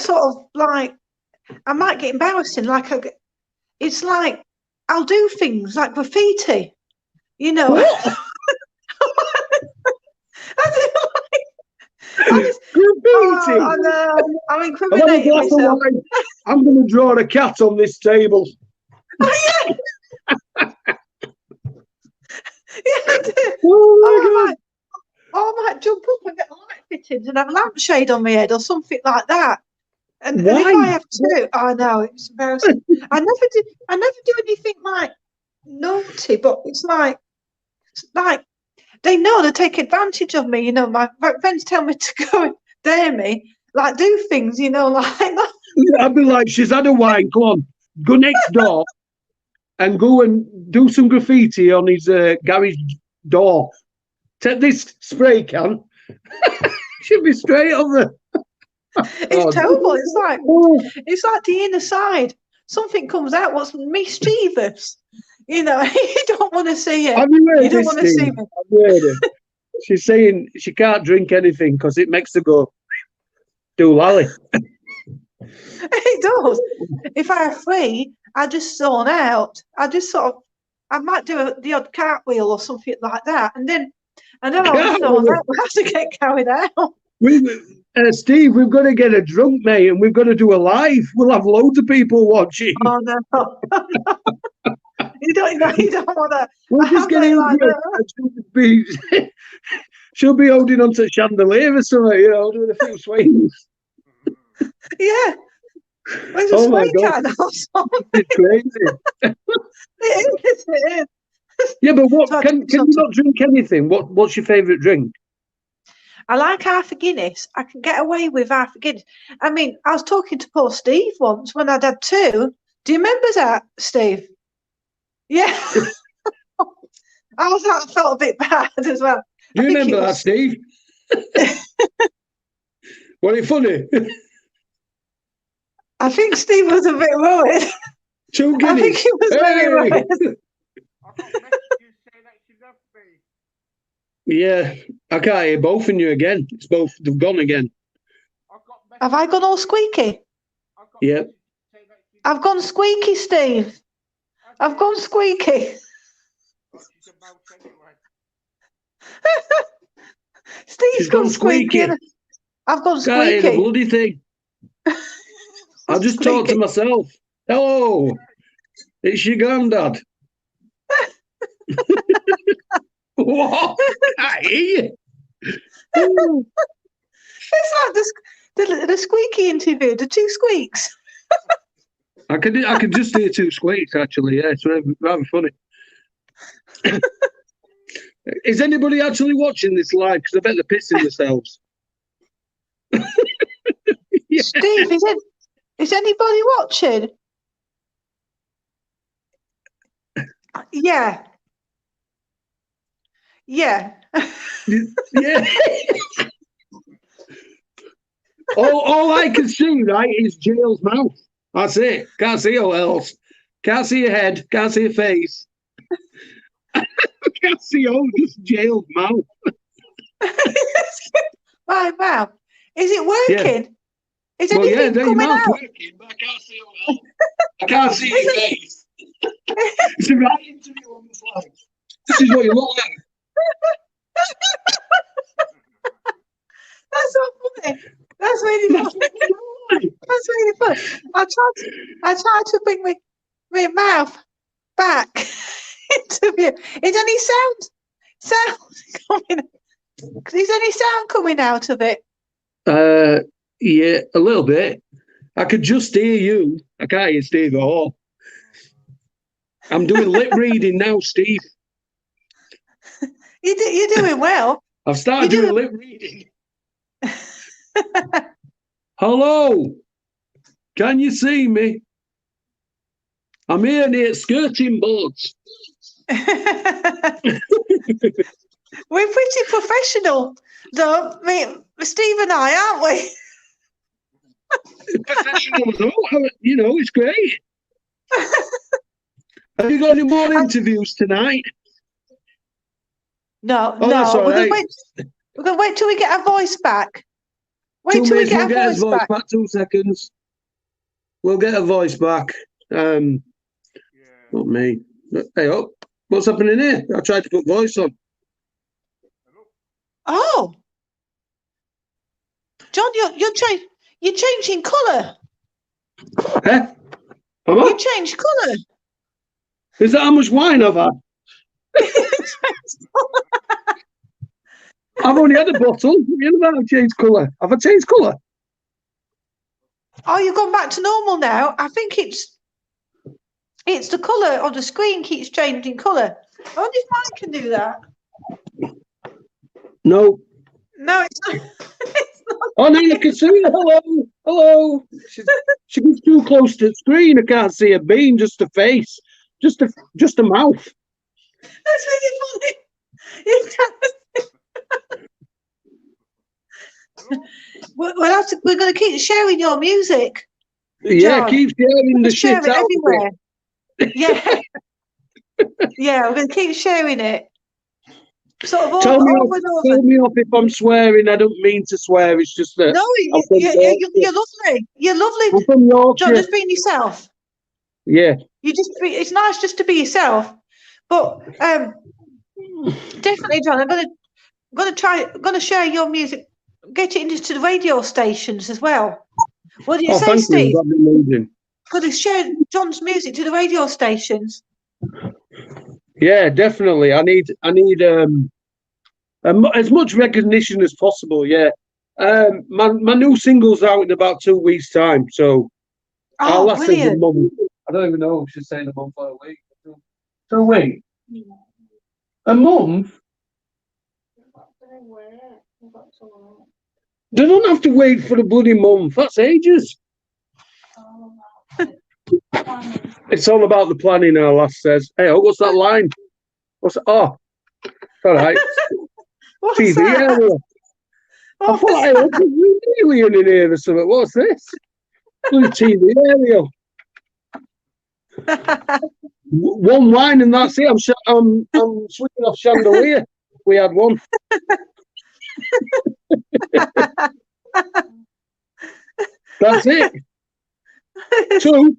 sort of like I might get embarrassing. Like it's like I'll do things like graffiti, you know. Graffiti. I know. I'm I've had a incriminating glass of myself. wine. I'm going to draw a cat on this table. Yeah, I do. Oh my I might jump up and get light fittings and have a lampshade on my head or something like that. And if Why? I have to, I know it's embarrassing. I never do anything like naughty, but it's like they know they take advantage of me. You know, my friends tell me to go and dare me, like do things. You know, like that. God. I'd be like, she's had a wine. Come on, go next door and go and do some graffiti on his garage door. Take this spray can. Should be straight over. It's terrible. Oh, It's like the inner side. Something comes out what's mischievous. You know, you don't want to see it. have you heard You don't this, want to see Steve? me. Have you heard it? She's saying she can't drink anything because it makes her go do lally. It does. If I have free, I just zone out. I just I might do the odd cartwheel or something like that, and then I'll just zone out. We have to get carried out. Steve, we've got to get a drunk, mate, and we've got to do a live. We'll have loads of people watching. Oh no. You don't want to. We'll just get in like she'll be holding onto a chandelier or something, you know, doing a few swings. Yeah. Where's a Oh my swing God. can or something? It's crazy. It is. Yeah, but what So I can drink you something. not drink anything? What's your favourite drink? I like half a Guinness. I can get away with half a Guinness. I mean, I was talking to poor Steve once when I'd had two. Do you remember that, Steve? Yeah. I felt a bit bad as well. Do you I think remember it that, was- Steve? Was it funny? I think Steve was a bit worried. Two I Guinness. think he was very Hey! worried. I got messages saying that she loved me. Yeah, I can't hear both of you again. They've gone again. Have I gone all squeaky? Yeah. I've gone squeaky, Steve. I've gone squeaky. Steve's She's gone squeaky. and I've gone Can't hear the squeaky. bloody thing. I just talked to myself. Hello, it's your granddad. What? Can't hear you. It's like the squeaky interview, the two squeaks. I can just hear two squeaks, actually. Yeah, it's rather funny. Is anybody actually watching this live? Because I bet they're pissing themselves. Yeah. Steve, is anybody watching? Yeah. Yeah. Yeah. all I can see, right, is Jail's mouth. That's it. Can't see all else. Can't see your head. Can't see your face. Can't see all, just Jail's mouth. My mouth. Is it working? Is Well, yeah, anything your coming mouth's out? working, but I can't see all else. I can't see your face. It's a right interview on the slide. This is what you look like. That's so funny. That's really funny. That's really funny. I tried to bring my mouth back into view. Is any sound coming? Is any sound coming out of it? Yeah, a little bit. I could just hear you. I can't hear Steve at all. I'm doing lip reading now, Steve. You're doing well. I've started You doing lip reading. Hello, can you see me? I'm here near skirting boards. We're pretty professional, though. Steve and I, aren't we? Professional, you know, it's great. Have you got any more interviews tonight? No, Oh, that's all right. We're gonna wait till we get our voice back. Wait 2 till we minutes, get we'll our get his voice voice back. back. 2 seconds. We'll get a voice back. Not me. Hey, oh, what's happening here? I tried to put voice on. Oh, John, you're changing colour. Eh? Am I? You changed colour. Is that how much wine I've had? I've only had a bottle. You know that I've changed colour. Have I changed colour? Oh, you've gone back to normal now. I think it's the colour on the screen keeps changing colour. I wonder if mine can do that. No. No, it's not. It's not. Oh, now you can see her. Hello. Hello. She gets too close to the screen. I can't see her beam, just a face. Just a mouth. That's really funny. You can't- we're going to keep sharing your music. Yeah, John, keep sharing the share shit it out of everywhere. it. Yeah. Yeah, we're going to keep sharing it. Sort of Tell me over and over. Tell me off if I'm swearing. I don't mean to swear. It's just that No, I'm from Yorkshire. you're lovely. You're lovely, I'm from Yorkshire. John. Just being yourself. Yeah. It's nice just to be yourself. But definitely, John, I'm gonna share your music, get it into the radio stations as well. What do you say, Thank Steve? you. That'd be amazing. Gonna share John's music to the radio stations. Yeah, definitely. I need as much recognition as possible. Yeah. My new single's out in about 2 weeks' time, so our Oh, last is a brilliant. month. I don't even know if she's saying a month or a week. 2 weeks. A month? They don't have to wait for a bloody month. That's ages. It's all about the planning, our lass says. Hey, what's that line? What's that? Oh, all right. What's TV that? area. I What's thought, hey, that? what's an alien in here or something? What's this? Bloody TV area. One wine and that's it. I'm switching off chandelier. We had one. That's it. 2.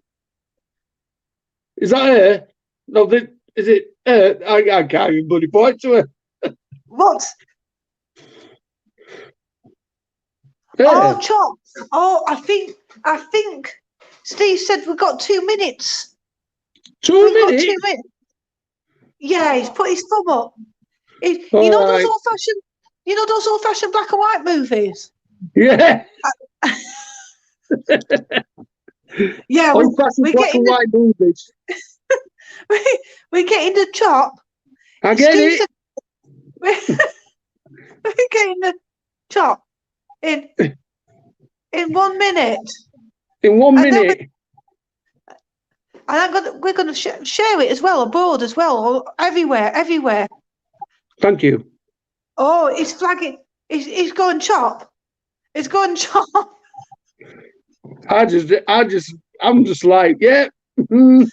Is that her? No, is it her? I can't even bloody point to her. What? Her. Oh, chops. Oh, I think Steve said we've got 2 minutes. 2 We've got minutes? 2 minutes. Yeah, he's put his thumb up. You All know right. those old-fashioned black and white movies? Yeah. Yeah, Old-fashioned we're black and getting white movies. we're getting the chop. I get Steve it. said we're getting the chop in 1 minute. In 1 And then minute. And we're going to share it as well, abroad as well, or everywhere. Thank you. Oh, it's flagging. It's going chop. It's going chop. I'm just like, yeah. Mm.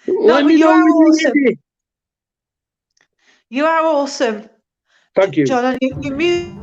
Let me you know are when you're awesome. ready. You are awesome, Thank you. John. And your music